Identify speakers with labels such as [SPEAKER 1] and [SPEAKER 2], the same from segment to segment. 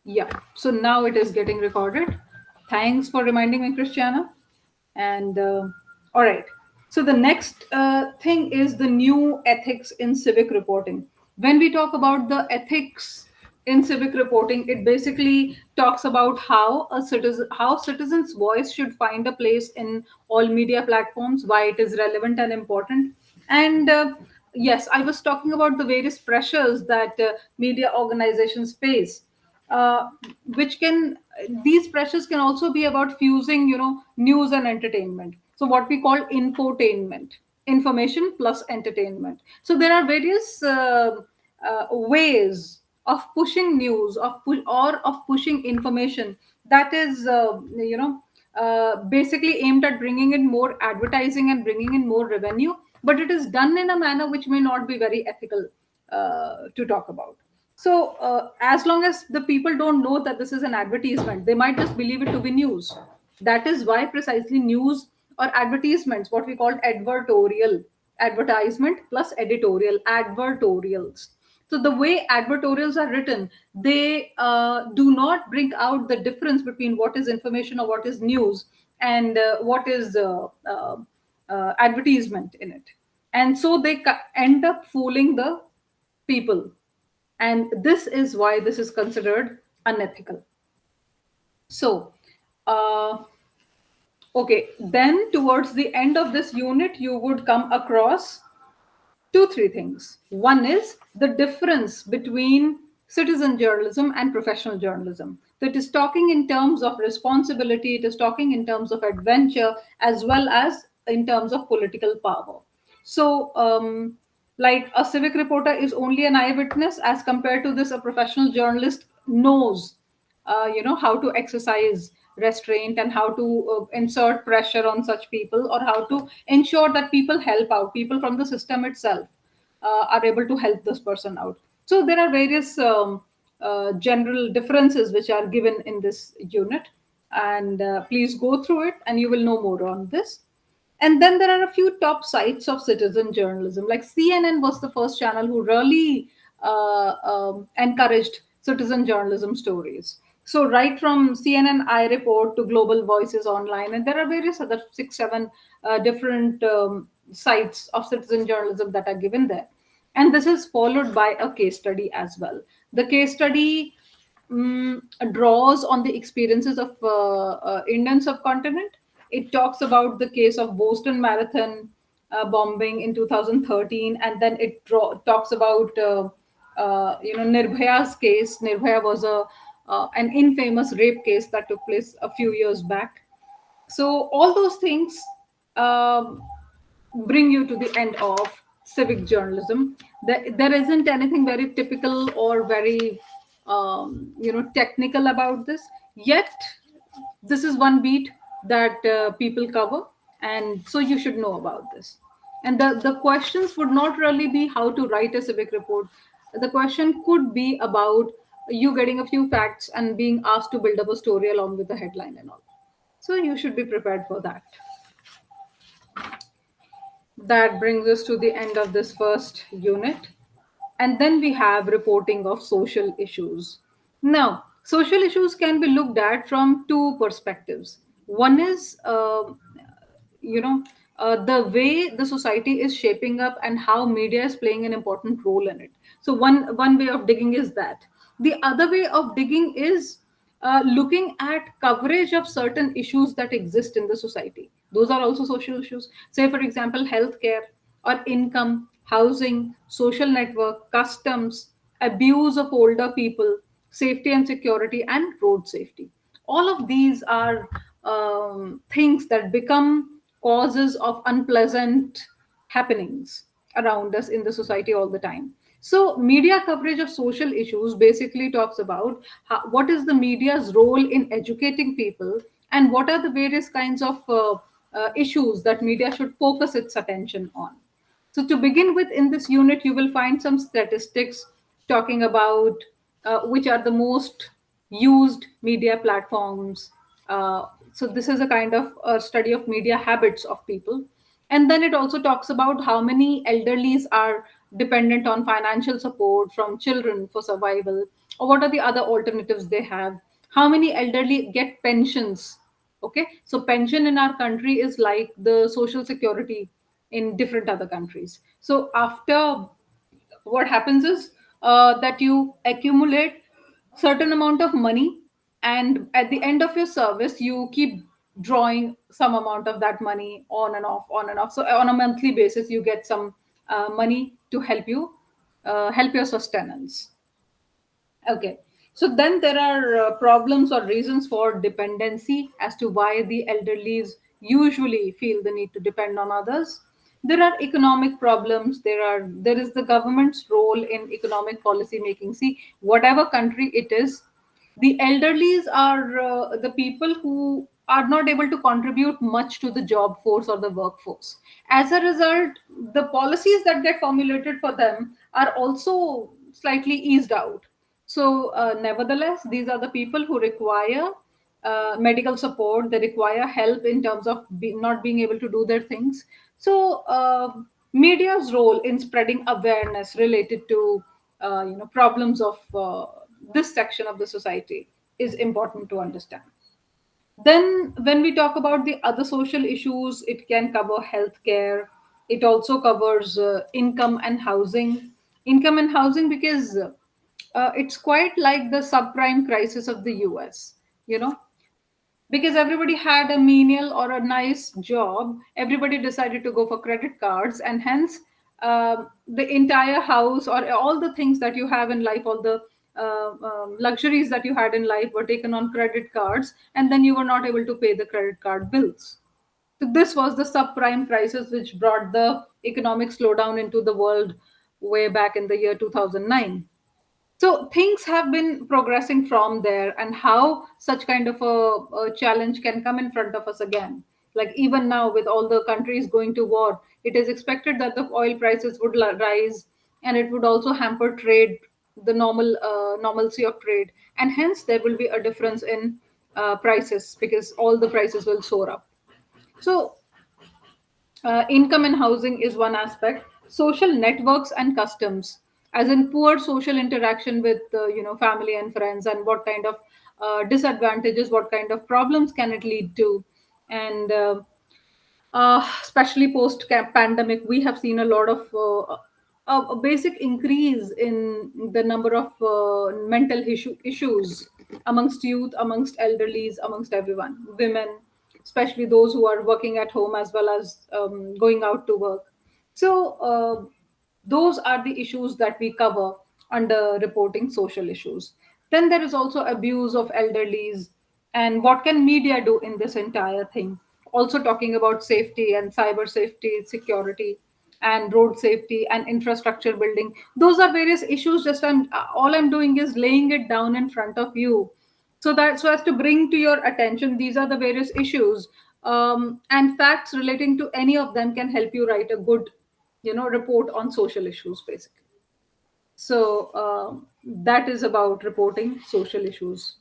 [SPEAKER 1] Yeah, so now it is getting recorded. Thanks for reminding me, Christiana. And all right, so the next thing is the new ethics in civic reporting. When we talk about the ethics in civic reporting, it basically talks about how citizens' voice should find a place in all media platforms, why it is relevant and important. And yes, I was talking about the various pressures that media organizations face, uh, which can these pressures can also be about fusing, news and entertainment. So what we call infotainment, information plus entertainment. So there are various ways of pushing news, or of pushing information that is basically aimed at bringing in more advertising and bringing in more revenue, but it is done in a manner which may not be very ethical to talk about. So, as long as the people don't know that this is an advertisement, they might just believe it to be news. That is why precisely news or advertisements, what we call advertorial, advertisement plus editorial, advertorials. So the way advertorials are written, they do not bring out the difference between what is information or what is news, and what is advertisement in it. And so they end up fooling the people, and this is why this is considered unethical. So okay, then towards the end of this unit you would come across two three things. One is the difference between citizen journalism and professional journalism. So it is talking in terms of responsibility, it is talking in terms of adventure, as well as in terms of political power. So like a civic reporter is only an eyewitness, as compared to this a professional journalist knows how to exercise restraint, and how to insert pressure on such people, or how to ensure that people help out, people from the system itself are able to help this person out. So there are various general differences which are given in this unit, and please go through it and you will know more on this. And then there are a few top sites of citizen journalism. Like CNN was the first channel who really encouraged citizen journalism stories. So right from CNN I Report to Global Voices Online, and there are various other six, seven different sites of citizen journalism that are given there. And this is followed by a case study as well. The case study draws on the experiences of Indian subcontinent. It talks about the case of Boston Marathon bombing in 2013, and then it talks about Nirbhaya's case. Nirbhaya was a an infamous rape case that took place a few years back. So all those things um, bring you to the end of civic journalism. There isn't anything very typical or very technical about this. Yet this is one beat that people cover, and so you should know about this. And the questions would not really be how to write a civic report. The question could be about you getting a few facts and being asked to build up a story along with the headline and all. So you should be prepared for that. That brings us to the end of this first unit. And then we have reporting of social issues. Now, social issues can be looked at from two perspectives. One is, the way the society is shaping up and how media is playing an important role in it. So one way of digging is that. The other way of digging is looking at coverage of certain issues that exist in the society. Those are also social issues. Say, for example, healthcare or income, housing, social network, customs, abuse of older people, safety and security, and road safety. All of these are things that become causes of unpleasant happenings around us in the society all the time. So, media coverage of social issues basically talks about what is the media's role in educating people, and what are the various kinds of issues that media should focus its attention on. So, to begin with, in this unit, you will find some statistics talking about which are the most used media platforms. So, this is a kind of a study of media habits of people. And then it also talks about how many elderlies are dependent on financial support from children for survival, or what are the other alternatives they have? How many elderly get pensions? Okay, so pension in our country is like the social security in different other countries. So after, what happens is that you accumulate certain amount of money, and at the end of your service you keep drawing some amount of that money on and off, on and off. So on a monthly basis you get some money to help your sustenance. Okay. So then there are problems or reasons for dependency as to why the elderlies usually feel the need to depend on others. There are economic problems. There is the government's role in economic policy making. See, whatever country it is, the elderlies are the people who are not able to contribute much to the job force or the workforce. As a result, the policies that get formulated for them are also slightly eased out. So, nevertheless, these are the people who require medical support. They require help in terms of not being able to do their things. So, media's role in spreading awareness related to problems of this section of the society is important to understand. Then, when we talk about the other social issues, it can cover healthcare. It also covers income and housing. Income and housing, because it's quite like the subprime crisis of the US. You know, because everybody had a menial or a nice job, everybody decided to go for credit cards, and hence the entire house or all the things that you have in life, all the luxuries that you had in life were taken on credit cards, and then you were not able to pay the credit card bills. So this was the subprime crisis which brought the economic slowdown into the world way back in the year 2009. So things have been progressing from there, and how such kind of a challenge can come in front of us again. Like even now, with all the countries going to war, it is expected that the oil prices would rise, and it would also hamper trade, the normalcy of trade, and hence there will be a difference in prices, because all the prices will soar up. So income and housing is one aspect. Social networks and customs, as in poor social interaction with family and friends, and what kind of disadvantages, what kind of problems can it lead to. And especially post pandemic, we have seen a lot of a basic increase in the number of mental issues amongst youth, amongst elderlies, amongst everyone, women, especially those who are working at home as well as going out to work. So those are the issues that we cover under reporting social issues. Then there is also abuse of elderlies, and what can media do in this entire thing. Also talking about safety and cyber safety, security, and road safety and infrastructure building. Those are various issues. Just all I'm doing is laying it down in front of you, so that so as to bring to your attention these are the various issues, and facts relating to any of them can help you write a good report on social issues, basically. So that is about reporting social issues.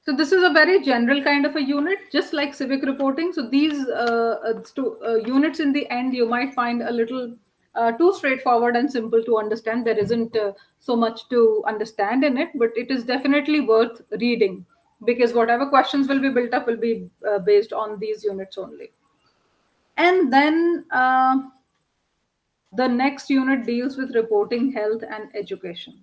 [SPEAKER 1] So this is a very general kind of a unit, just like civic reporting. So these units in the end, you might find a little too straightforward and simple to understand. There isn't so much to understand in it, but it is definitely worth reading, because whatever questions will be built up will be based on these units only. And then the next unit deals with reporting health and education.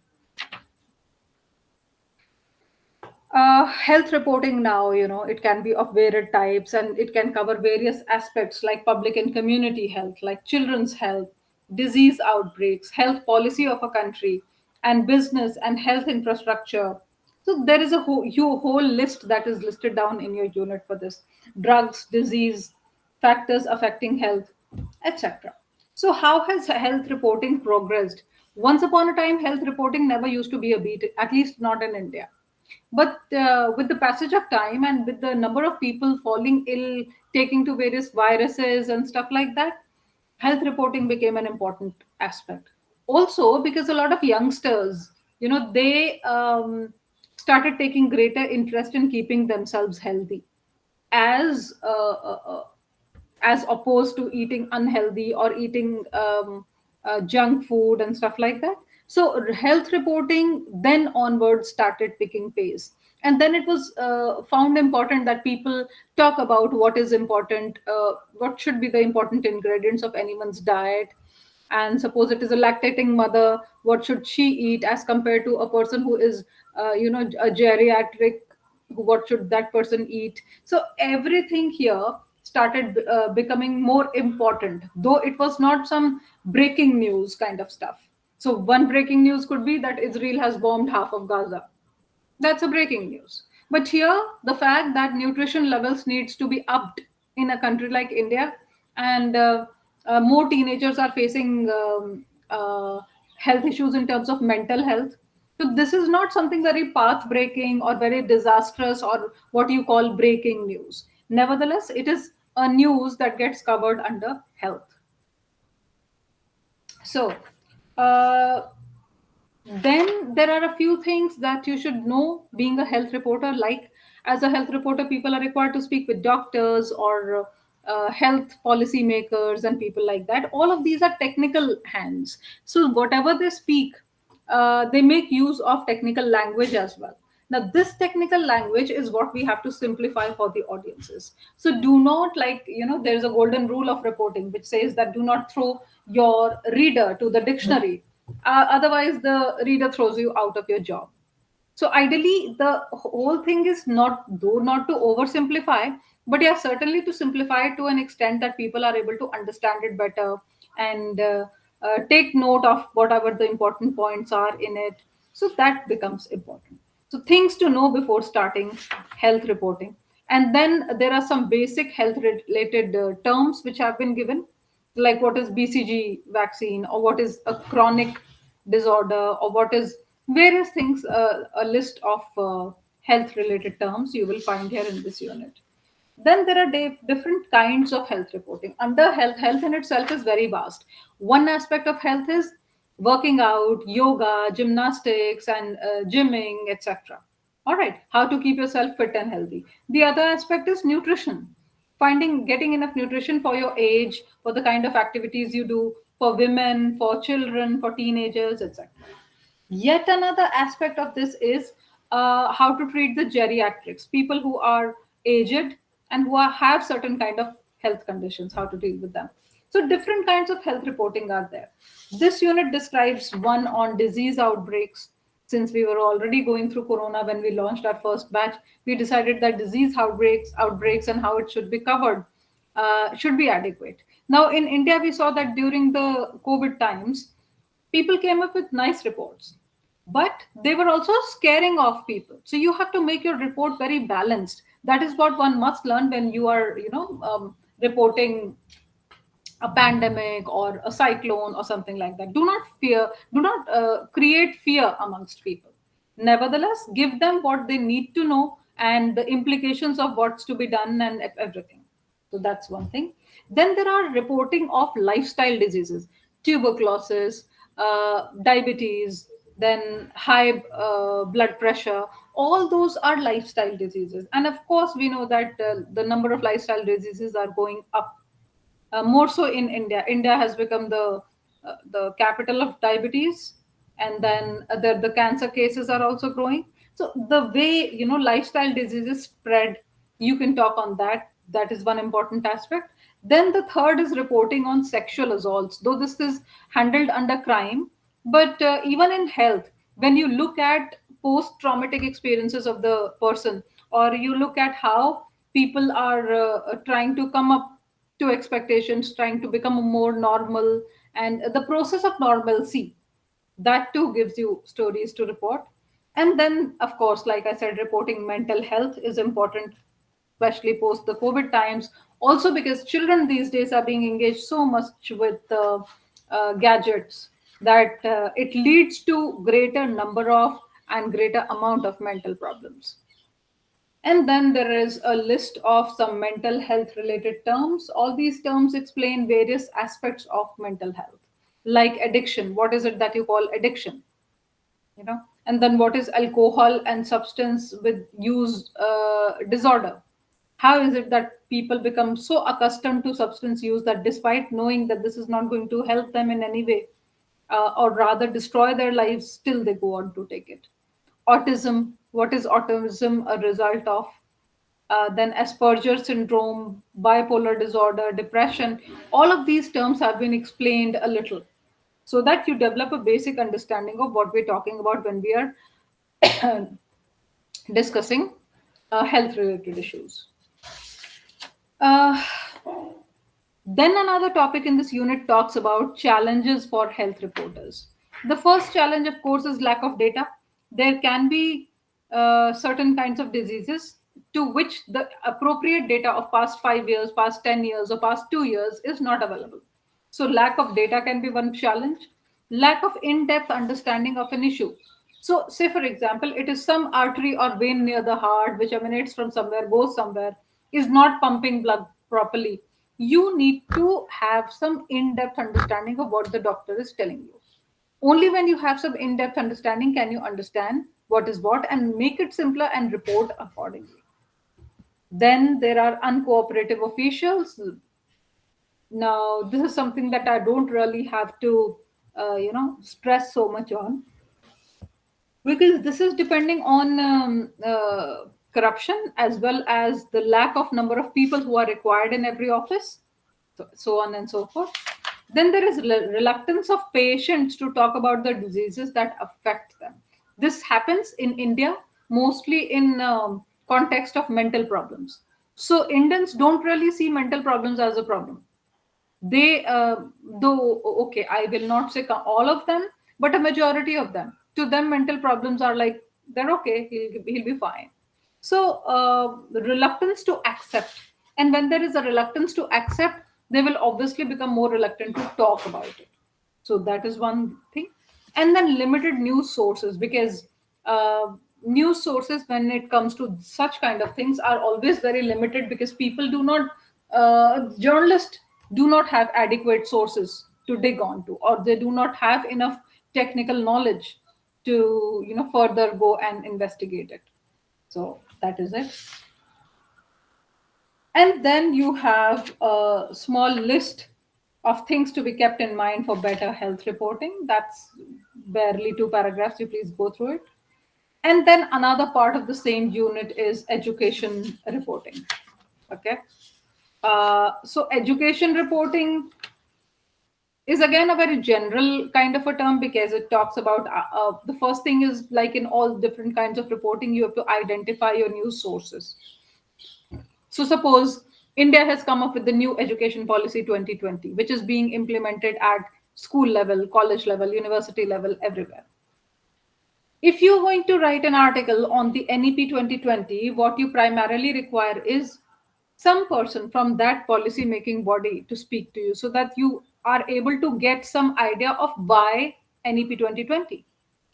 [SPEAKER 1] Health reporting now, it can be of varied types, and it can cover various aspects like public and community health, like children's health, disease outbreaks, health policy of a country, and business and health infrastructure. So there is a whole list that is listed down in your unit for this: drugs, disease, factors affecting health, etc. So how has health reporting progressed? Once upon a time, health reporting never used to be a beat, at least not in India. But with the passage of time and with the number of people falling ill, taking to various viruses and stuff like that, health reporting became an important aspect. Also, because a lot of youngsters, they started taking greater interest in keeping themselves healthy as as opposed to eating unhealthy or eating junk food and stuff like that. So health reporting then onwards started picking pace, and then it was found important that people talk about what is important, what should be the important ingredients of anyone's diet. And suppose it is a lactating mother, what should she eat as compared to a person who is a geriatric, what should that person eat. So everything here started becoming more important, though it was not some breaking news kind of stuff. So one breaking news could be that Israel has bombed half of Gaza. That's a breaking news. But here, the fact that nutrition levels needs to be upped in a country like India, and more teenagers are facing health issues in terms of mental health. So this is not something very path breaking or very disastrous or what you call breaking news. Nevertheless, it is a news that gets covered under health. So, uh, then there are a few things that you should know being a health reporter. Like, as a health reporter, people are required to speak with doctors or health policy makers and people like that. All of these are technical hands. So whatever they speak, they make use of technical language as well. Now this technical language is what we have to simplify for the audiences. So do not, like, there's a golden rule of reporting which says that do not throw your reader to the dictionary, otherwise the reader throws you out of your job. So ideally the whole thing is not, though not to oversimplify, but yeah, certainly to simplify it to an extent that people are able to understand it better, and take note of whatever the important points are in it. So that becomes important. So things to know before starting health reporting. And then there are some basic health related terms which have been given, like what is BCG vaccine, or what is a chronic disorder, or what is various things, a list of health related terms you will find here in this unit. Then there are different kinds of health reporting. Under health, health in itself is very vast. One aspect of health is working out, yoga, gymnastics, and gymming, etc. All right, how to keep yourself fit and healthy. The other aspect is nutrition, finding getting enough nutrition for your age, for the kind of activities you do, for women, for children, for teenagers, etc. Yet another aspect of this is how to treat the geriatrics, people who are aged and who have certain kind of health conditions, how to deal with them. So different kinds of health reporting are there. This unit describes one on disease outbreaks. Since we were already going through corona when we launched our first batch, we decided that disease outbreaks and how it should be covered should be adequate. Now in India, we saw that during the COVID times, people came up with nice reports, but they were also scaring off people. So you have to make your report very balanced. That is what one must learn when you are reporting a pandemic or a cyclone or something like that. Do not fear, do not create fear amongst people. Nevertheless, give them what they need to know and the implications of what's to be done and everything. So that's one thing. Then there are reporting of lifestyle diseases, tuberculosis, diabetes, then high blood pressure. All those are lifestyle diseases. And of course, we know that the number of lifestyle diseases are going up, more so in India. India has become the capital of diabetes, and then the cancer cases are also growing. So the way lifestyle diseases spread, you can talk on that. That is one important aspect. Then the third is reporting on sexual assaults, though this is handled under crime, but even in health, when you look at post traumatic experiences of the person, or you look at how people are trying to come up to expectations, trying to become more normal, and the process of normalcy, that too gives you stories to report. And then, of course, like I said, reporting mental health is important, especially post the COVID times. Also, because children these days are being engaged so much with gadgets that it leads to greater number of and greater amount of mental problems. And then there is a list of some mental health related terms. All these terms explain various aspects of mental health, like addiction. What is it that you call addiction? And then what is alcohol and substance with use disorder? How is it that people become so accustomed to substance use that despite knowing that this is not going to help them in any way, or rather destroy their lives, still they go on to take it? Autism, what is autism a result of? Then Asperger syndrome, bipolar disorder, depression, all of these terms have been explained a little so that you develop a basic understanding of what we're talking about when we are discussing health related issues. Uh, Then another topic in this unit talks about challenges for health reporters. The first challenge, of course, is lack of data. There can be certain kinds of diseases to which the appropriate data of past 5 years, past 10 years, or past 2 years is not available. So, lack of data can be one challenge. Lack of in depth understanding of an issue. So, say for example, it is some artery or vein near the heart which emanates from somewhere, goes somewhere, is not pumping blood properly. You need to have some in depth understanding of what the doctor is telling you. Only when you have some in depth understanding can you understand what is what and make it simpler and report accordingly. Then there are uncooperative officials. Now, this is something that I don't really have to, stress so much on, because this is depending on corruption as well as the lack of number of people who are required in every office, so on and so forth. Then there is reluctance of patients to talk about the diseases that affect them. This happens in India mostly in context of mental problems. So Indians don't really see mental problems as a problem. They though okay, I will not say all of them, but a majority of them, to them mental problems are like, they're okay, he'll be fine. So the reluctance to accept, and when there is a reluctance to accept, they will obviously become more reluctant to talk about it. So that is one thing. And then limited news sources, because news sources when it comes to such kind of things are always very limited, because people do not journalists do not have adequate sources to dig onto, or they do not have enough technical knowledge to further go and investigate it. So that is it. And then you have a small list of things to be kept in mind for better health reporting. That's barely 2 paragraphs. You please go through it. And then another part of the same unit is education reporting. Okay. So education reporting is again a very general kind of a term, because it talks about the first thing is, like in all different kinds of reporting, you have to identify your news sources. So suppose India has come up with the new education policy 2020, which is being implemented at school level, college level, university level, everywhere. If you're going to write an article on the NEP 2020, what you primarily require is some person from that policy making body to speak to you, so that you are able to get some idea of why NEP 2020.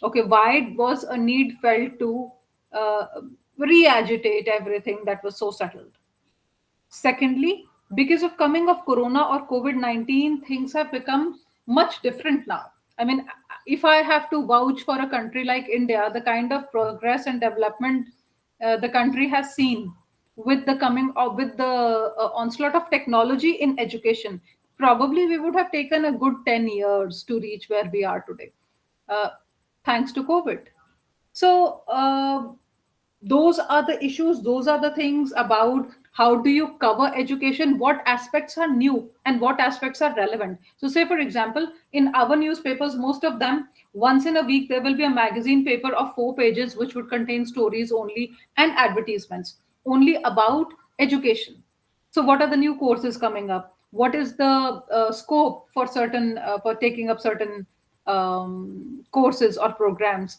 [SPEAKER 1] Okay, why it was a need felt to uh, re agitate everything that was so settled. Secondly, because of coming of Corona or COVID-19, things have become much different now. I mean, if I have to vouch for a country like India, the kind of progress and development the country has seen with the coming of with the onslaught of technology in education, probably we would have taken a good 10 years to reach where we are today, uh, thanks to COVID. So those are the issues, those are the things about how do you cover education, what aspects are new and what aspects are relevant. So say for example, in our newspapers, most of them, once in a week there will be a magazine paper of 4 pages which would contain stories only and advertisements only about education. So what are the new courses coming up, what is the scope for certain for taking up certain courses or programs,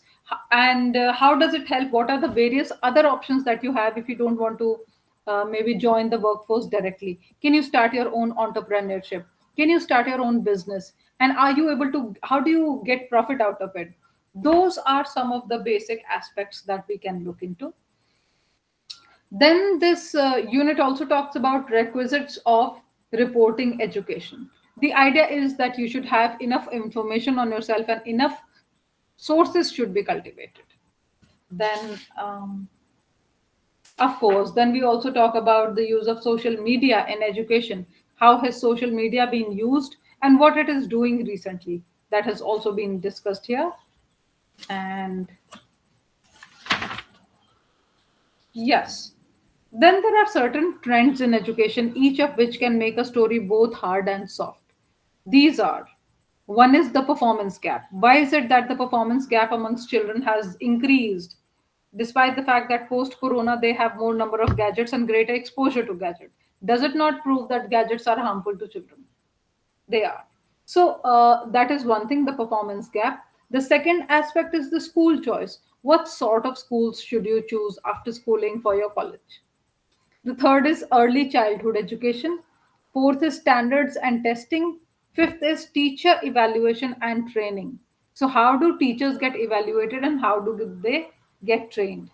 [SPEAKER 1] and how does it help, what are the various other options that you have if you don't want to maybe join the workforce directly. Can you start your own entrepreneurship, can you start your own business, and are you able to, how do you get profit out of it? Those are some of the basic aspects that we can look into. Then this unit also talks about requisites of reporting education. The idea is that you should have enough information on yourself and enough sources should be cultivated. Then Of course, then we also talk about the use of social media in education. How has social media been used and what it is doing recently? That has also been discussed here. And yes, then there are certain trends in education, each of which can make a story both hard and soft. These are, one is the performance gap. Why is it that the performance gap amongst children has increased? Despite the fact that post corona they have more number of gadgets and greater exposure to gadgets. Does it not prove that gadgets are harmful to children? They are. So that is one thing, the performance gap. The second aspect is the school choice. What sort of schools should you choose after schooling for your college? The third is early childhood education. Fourth is standards and testing. Fifth is teacher evaluation and training. So, how do teachers get evaluated and how do they get trained?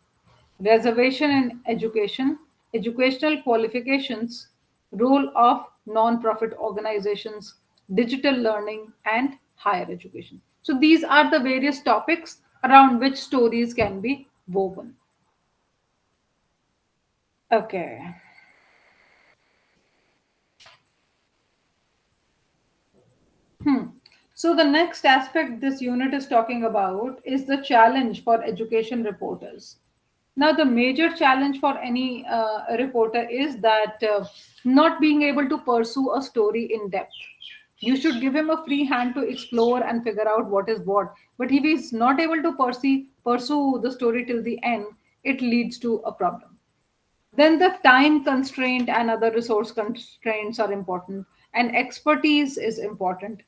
[SPEAKER 1] Reservation in education, educational qualifications, role of non-profit organizations, digital learning, and higher education. So, these are the various topics around which stories can be woven. Okay. So, the next aspect this unit is talking about is the challenge for education reporters. Now, the major challenge for any reporter is that not being able to pursue a story in depth. You should give him a free hand to explore and figure out what is what. But if he's not able to pursue the story till the end, it leads to a problem. Then the time constraint and other resource constraints are important, and expertise is important.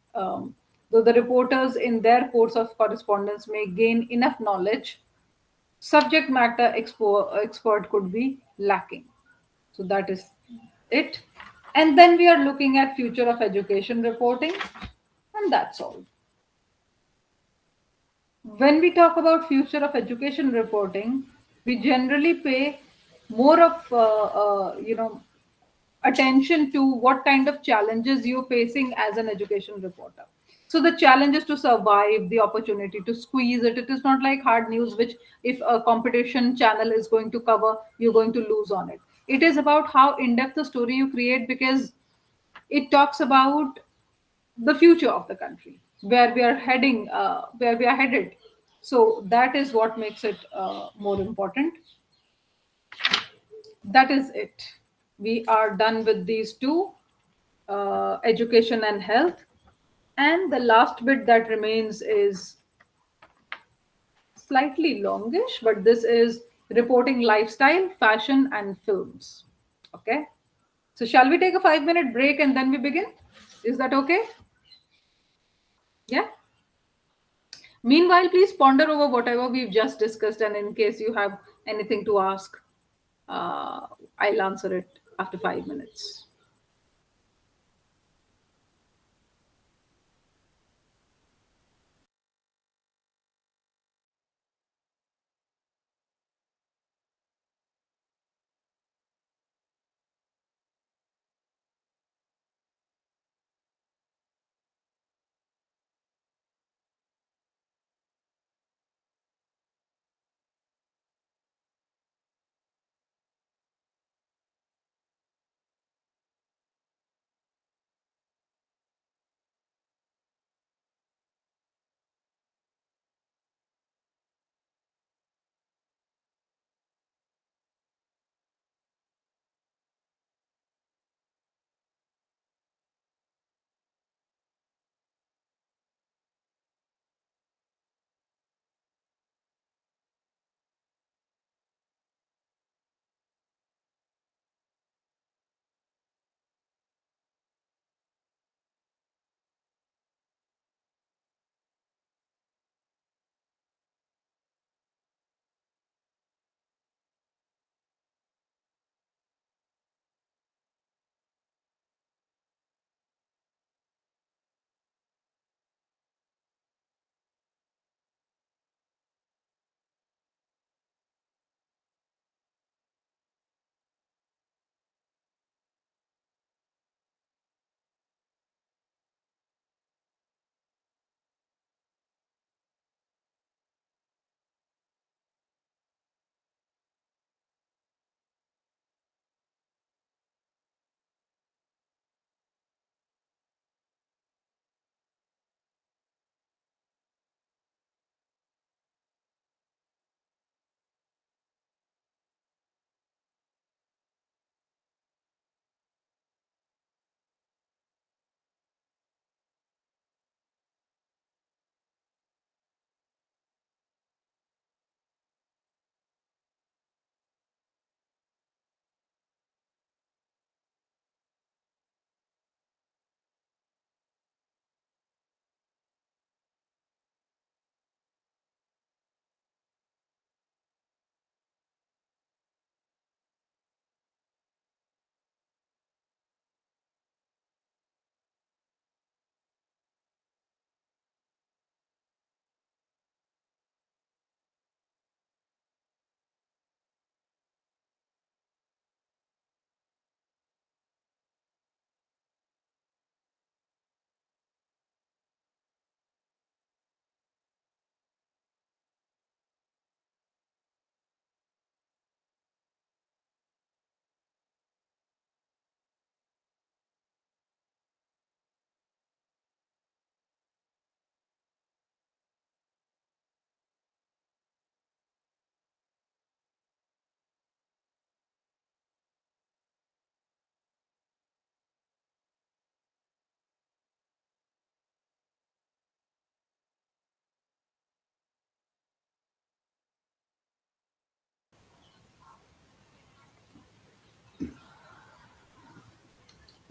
[SPEAKER 1] Though the reporters in their course of correspondence may gain enough knowledge, subject matter expert could be lacking. So that is it. And then we are looking at future of education reporting, and that's all. When we talk about future of education reporting, we generally pay more of attention to what kind of challenges you're facing as an education reporter. So the challenge is to survive, the opportunity to squeeze it. It is not like hard news, which if a competition channel is going to cover, you're going to lose on it. It is about how in-depth the story you create, because it talks about the future of the country, where we are heading, where we are headed. So that is what makes it more important. That is it. We are done with these two, education and health. And the last bit that remains is slightly longish, but this is reporting lifestyle, fashion, and films. Okay. So, shall we take a 5 minute break and then we begin? Is that okay? Yeah. Meanwhile, please ponder over whatever we've just discussed, and in case you have anything to ask, uh, I'll answer it after 5 minutes.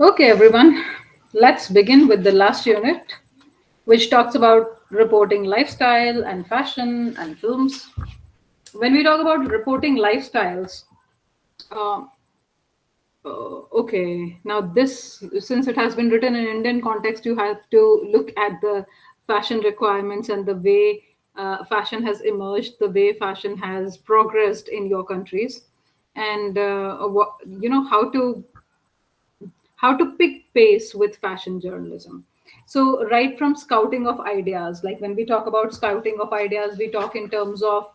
[SPEAKER 1] Okay, everyone, let's begin with the last unit, which talks about reporting lifestyle and fashion and films. When we talk about reporting lifestyles, uh, okay, now this, since it has been written in Indian context, you have to look at the fashion requirements and the way fashion has emerged, the way fashion has progressed in your countries, and what, how to pick pace with fashion journalism. So, right from scouting of ideas, like when we talk about scouting of ideas, we talk in terms of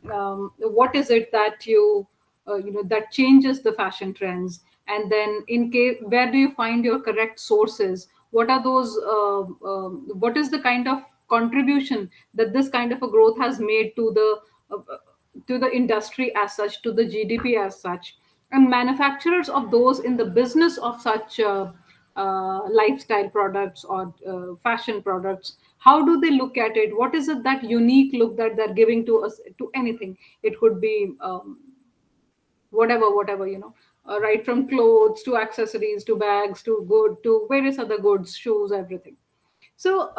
[SPEAKER 1] what is it that that changes the fashion trends, and then in case where do you find your correct sources? What are those? What is the kind of contribution that this kind of a growth has made to the industry as such, to the GDP as such, and manufacturers of those in the business of such lifestyle products or fashion products, how do they look at it? What is it, that unique look that they're giving to us, to anything? It could be whatever, right from clothes to accessories to bags to good to various other goods, shoes, everything. So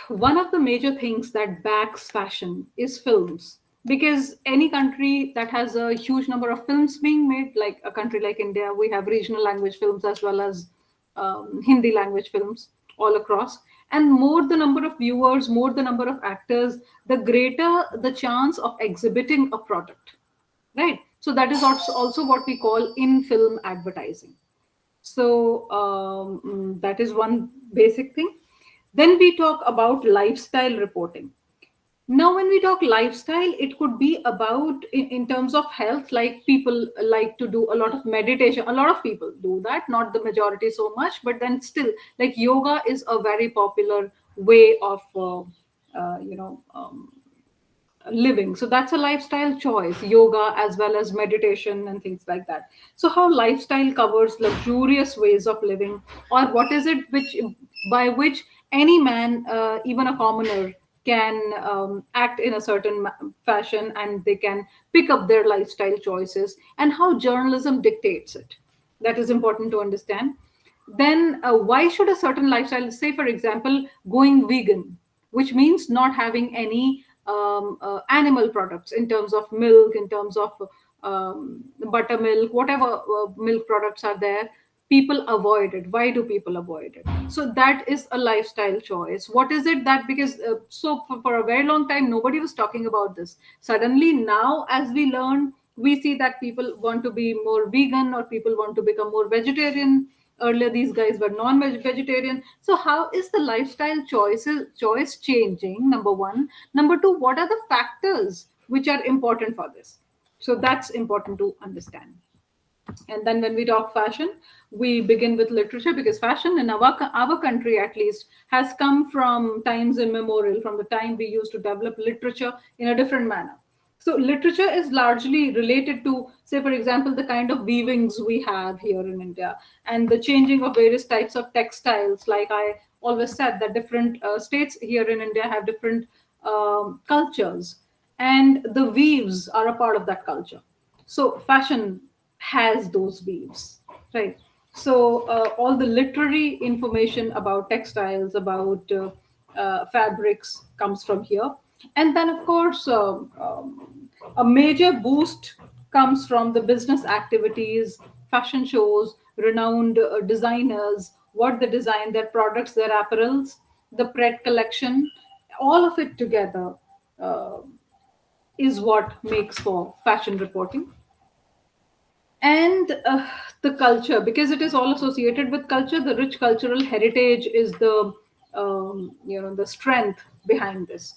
[SPEAKER 1] one of the major things that backs fashion is films, because any country that has a huge number of films being made, like a country like India, we have regional language films as well as Hindi language films all across. And more the number of viewers, more the number of actors, the greater the chance of exhibiting a product, right? So that is also what we call in film advertising. So that is one basic thing. Then we talk about lifestyle reporting. Now, when we talk lifestyle, it could be about in terms of health, like people like to do a lot of meditation. A lot of people do that, not the majority so much, but then still, like yoga is a very popular way of, living. So that's a lifestyle choice, yoga as well as meditation and things like that. So how lifestyle covers luxurious ways of living, or what is it which by which any man, even a commoner, can act in a certain fashion, and they can pick up their lifestyle choices, and how journalism dictates it. That is important to understand. Then why should a certain lifestyle, say for example going vegan, which means not having any animal products, in terms of milk, in terms of buttermilk, whatever milk products are there, people avoid it. Why do people avoid it? So that is a lifestyle choice. What is it that, because for a very long time nobody was talking about this. Suddenly now, as we learn, we see that people want to be more vegan, or people want to become more vegetarian. Earlier these guys were non-vegetarian. So how is the lifestyle choice changing? Number one. Number two, what are the factors which are important for this? So that's important to understand. And then when we talk fashion, we begin with literature, because fashion in our country at least has come from times immemorial, from the time we used to develop literature in a different manner. So literature is largely related to, say for example, the kind of weavings we have here in India, and the changing of various types of textiles. Like I always said, that different states here in India have different cultures, and the weaves are a part of that culture. So fashion has those weaves, right? So all the literary information about textiles, about fabrics comes from here. And then of course a major boost comes from the business activities, fashion shows, renowned designers, what they design, their products, their apparels, the Pret collection, all of it together uh, is what makes for fashion reporting. And the culture, because it is all associated with culture, the rich cultural heritage is the the strength behind this.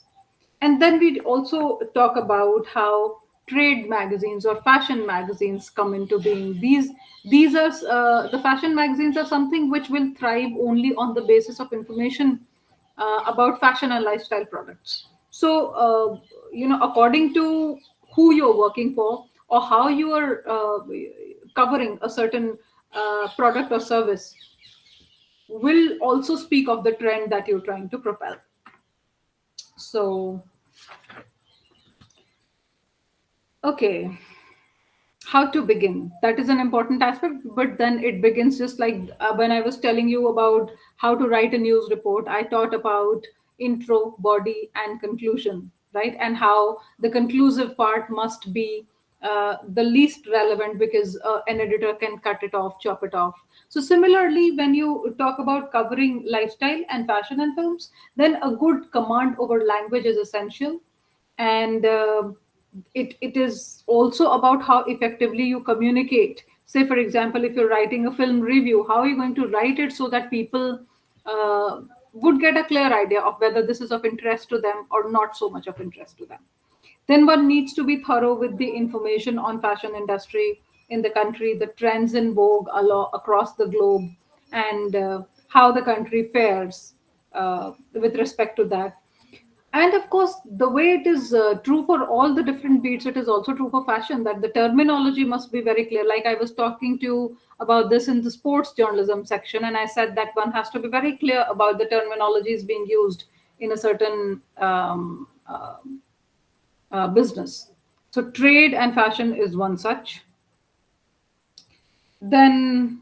[SPEAKER 1] And then we also talk about how trade magazines or fashion magazines come into being. These are the fashion magazines are something which will thrive only on the basis of information about fashion and lifestyle products. So according to who you're working for, or how you are covering a certain product or service, will also speak of the trend that you're trying to propel. So okay, How to begin, that is an important aspect, but then it begins just like when I was telling you about how to write a news report. I taught about intro, body, and conclusion, right? And how the conclusive part must be the least relevant, because an editor can cut it off, chop it off. So similarly, when you talk about covering lifestyle and fashion and films, then a good command over language is essential. And it is also about how effectively you communicate. Say for example, if you're writing a film review, how are you going to write it so that people uh, would get a clear idea of whether this is of interest to them or not so much of interest to them. Then one needs to be thorough with the information on fashion industry in the country, the trends in vogue across the globe, and how the country fares with respect to that. And of course, the way it is true for all the different beats, it is also true for fashion, that the terminology must be very clear. Like I was talking to you about this in the sports journalism section, and I said that one has to be very clear about the terminologies being used in a certain business. So trade and fashion is one such. Then,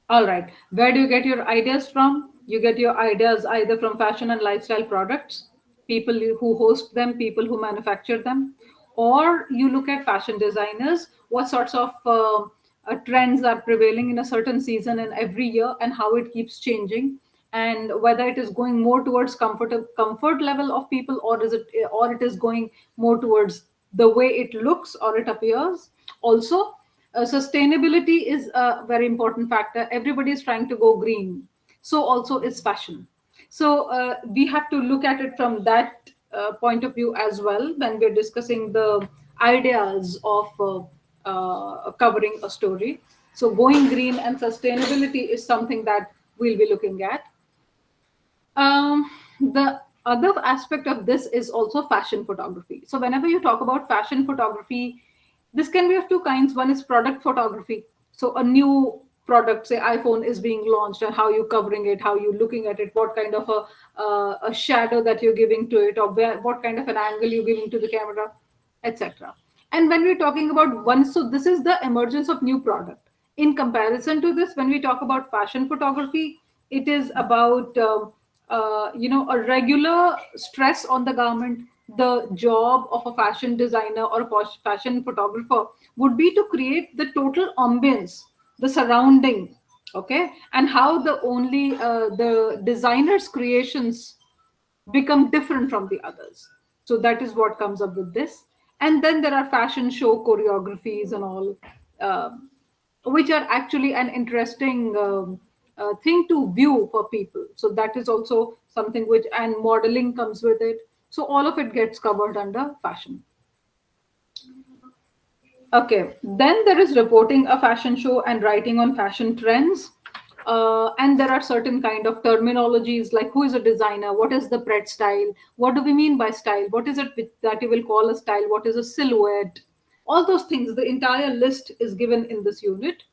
[SPEAKER 1] all right. Where do you get your ideas from? You get your ideas either from fashion and lifestyle products, people who host them, people who manufacture them, or you look at fashion designers, what sorts of trends are prevailing in a certain season and every year, and how it keeps changing, and whether it is going more towards comfort level of people, or it is going more towards the way it looks or it appears. Also, sustainability is a very important factor. Everybody is trying to go green, so also is fashion. So we have to look at it from that point of view as well when we're discussing the ideas of covering a story. So going green and sustainability is something that we'll be looking at. The other aspect of this is also fashion photography. So whenever you talk about fashion photography, this can be of two kinds. One is product photography. So a new product, say iPhone, is being launched, and how you covering it, how you looking at it, what kind of a shadow that you're giving to it, or what kind of an angle you're giving to the camera, etc. And when we're talking about one, so this is the emergence of new product. In comparison to this, when we talk about fashion photography, it is about a regular stress on the garment. The job of a fashion designer or a fashion photographer would be to create the total ambience, the surrounding, okay, and how the designer's creations become different from the others. So that is what comes up with this. And then there are fashion show choreographies and all, which are actually an interesting thing to view for people. So that is also something which, and modeling comes with it. So all of it gets covered under fashion. Okay, then there is reporting a fashion show and writing on fashion trends. And there are certain kind of terminologies like who is a designer, what is the pret style, what do we mean by style, what is it that you will call a style, what is a silhouette, all those things. The entire list is given in this unit.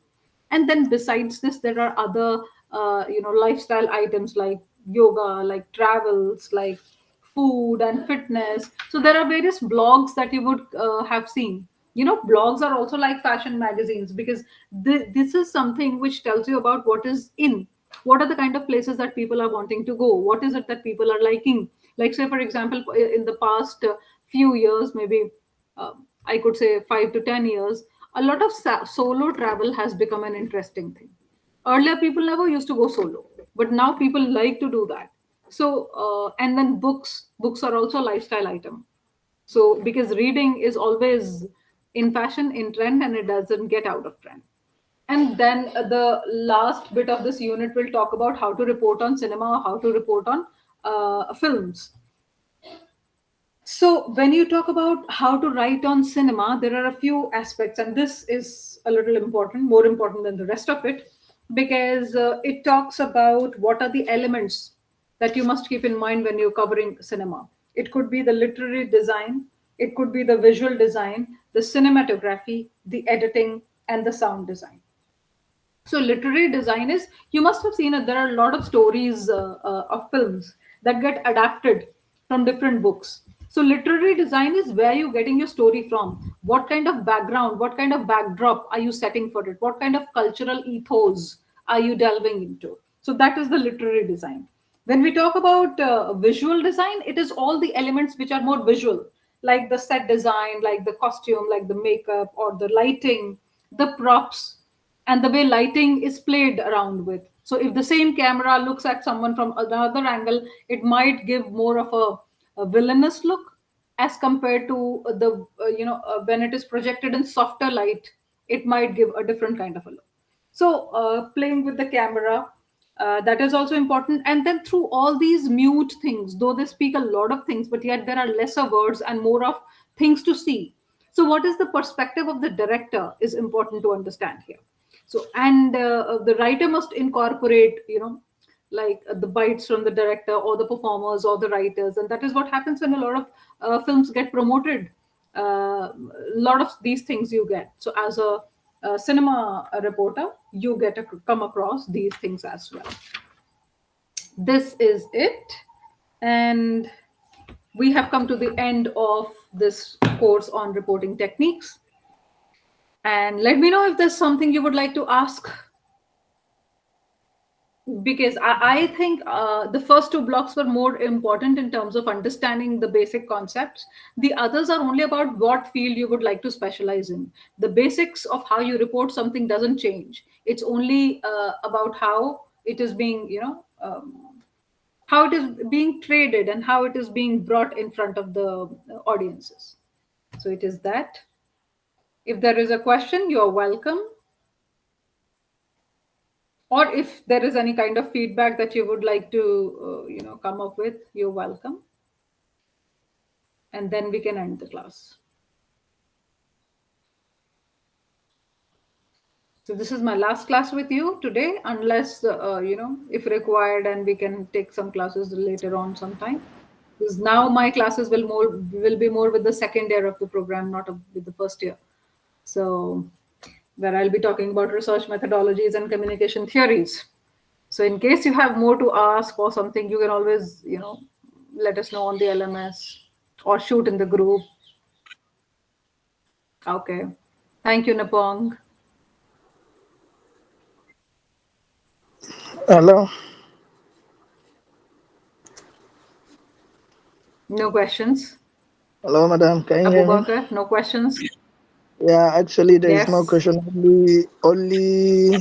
[SPEAKER 1] And then besides this, there are other lifestyle items like yoga, like travels, like food and fitness. So there are various blogs that you would have seen. Blogs are also like fashion magazines, because this is something which tells you about what is in, what are the kind of places that people are wanting to go, what is it that people are liking. Like say for example, in the past few years, maybe I could say 5 to 10 years, a lot of solo travel has become an interesting thing. Earlier people never used to go solo, but now people like to do that. So and then books are also a lifestyle item. So because reading is always in fashion, in trend, and it doesn't get out of trend. And then the last bit of this unit will talk about how to report on cinema, how to report on films. So, when you talk about how to write on cinema, there are a few aspects, and this is a little important, more important than the rest of it, because it talks about what are the elements that you must keep in mind when you're covering cinema. It could be the literary design, it could be the visual design, the cinematography, the editing, and the sound design. So literary design is, you must have seen it. There are a lot of stories of films that get adapted from different books. So literary design is where you're getting your story from. What kind of background, what kind of backdrop are you setting for it? What kind of cultural ethos are you delving into? So that is the literary design. When we talk about visual design, it is all the elements which are more visual, like the set design, like the costume, like the makeup or the lighting, the props, and the way lighting is played around with. So if the same camera looks at someone from another angle, it might give more of a villainous look as compared to the when it is projected in softer light, it might give a different kind of a look. So playing with the camera, that is also important. And then through all these mute things, though they speak a lot of things, but yet there are lesser words and more of things to see. So what is the perspective of the director is important to understand here. So and the writer must incorporate, like the bites from the director or the performers or the writers, and that is what happens when a lot of films get promoted. A lot of these things you get. So as a cinema reporter, you get to come across these things as well. This is it, and we have come to the end of this course on reporting techniques. And let me know if there's something you would like to ask, because I think the first two blocks were more important in terms of understanding the basic concepts. The others are only about what field you would like to specialize in. The basics of how you report something doesn't change. It's only about how it is being, how it is being traded and how it is being brought in front of the audiences. So it is that. If there is a question, you're welcome. Or if there is any kind of feedback that you would like to come up with, you're welcome, and then we can end the class. So this is my last class with you today, unless if required, and we can take some classes later on sometime, because now my classes will be more with the second year of the program, not with the first year. So where I'll be talking about research methodologies and communication theories. So in case you have more to ask or something, you can always, let us know on the LMS or shoot in the group. Okay. Thank you, Napong.
[SPEAKER 2] Hello.
[SPEAKER 1] No questions.
[SPEAKER 2] Hello, madam. Can you
[SPEAKER 1] Abu
[SPEAKER 2] hear me?
[SPEAKER 1] Bakr, no questions.
[SPEAKER 2] Yeah, actually, there is no
[SPEAKER 1] Yes.
[SPEAKER 2] question. Only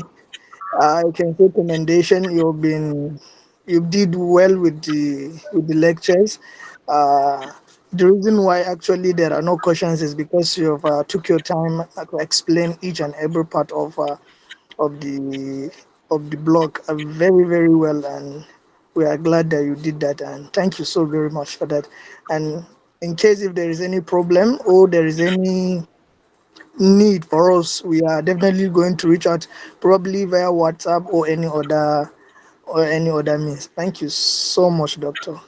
[SPEAKER 2] I can say commendation. You did well with the lectures. Uh, the reason why actually there are no questions is because you have took your time to explain each and every part of the of the blog very very well, and we are glad that you did that. And thank you so very much for that. And in case if there is any problem or there is any need for us, we are definitely going to reach out, probably via WhatsApp or any other means. Thank you so much, doctor.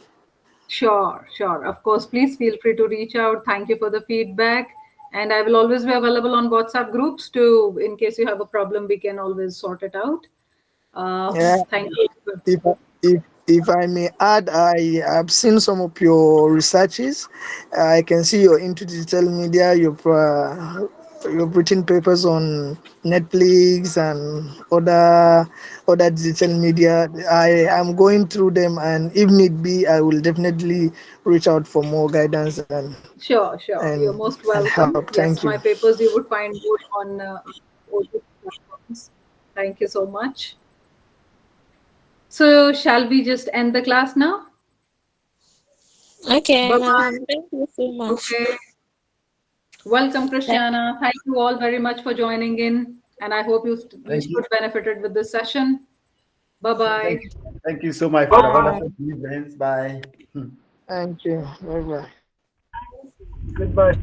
[SPEAKER 1] Sure, sure. Of course, please feel free to reach out. Thank you for the feedback. And I will always be available on WhatsApp groups to, in case you have a problem, we can always sort it out.
[SPEAKER 2] Yeah,
[SPEAKER 1] Thank you.
[SPEAKER 2] if if I may add, I have seen some of your researches. I can see you're into digital media. You've written papers on Netflix and other digital media. I am going through them, and if need be, I will definitely reach out for more guidance
[SPEAKER 1] Sure, sure. You're most
[SPEAKER 2] and help.
[SPEAKER 1] welcome.
[SPEAKER 2] Thank
[SPEAKER 1] Yes,
[SPEAKER 2] you.
[SPEAKER 1] my papers you would find more on all the platforms. Thank you so much. So, shall we just end the class now?
[SPEAKER 3] Okay,
[SPEAKER 1] Bye
[SPEAKER 3] madam.
[SPEAKER 1] bye.
[SPEAKER 3] Thank you so much.
[SPEAKER 1] Okay. Welcome,
[SPEAKER 3] Thank
[SPEAKER 1] Christiana. Thank you all very much for joining in. And I hope you
[SPEAKER 4] Thank you.
[SPEAKER 1] stood benefited with this session. Bye bye.
[SPEAKER 4] Thank you so much for the
[SPEAKER 3] you.
[SPEAKER 4] wonderful evenings. Bye.
[SPEAKER 2] Thank you. Bye bye.
[SPEAKER 4] Goodbye.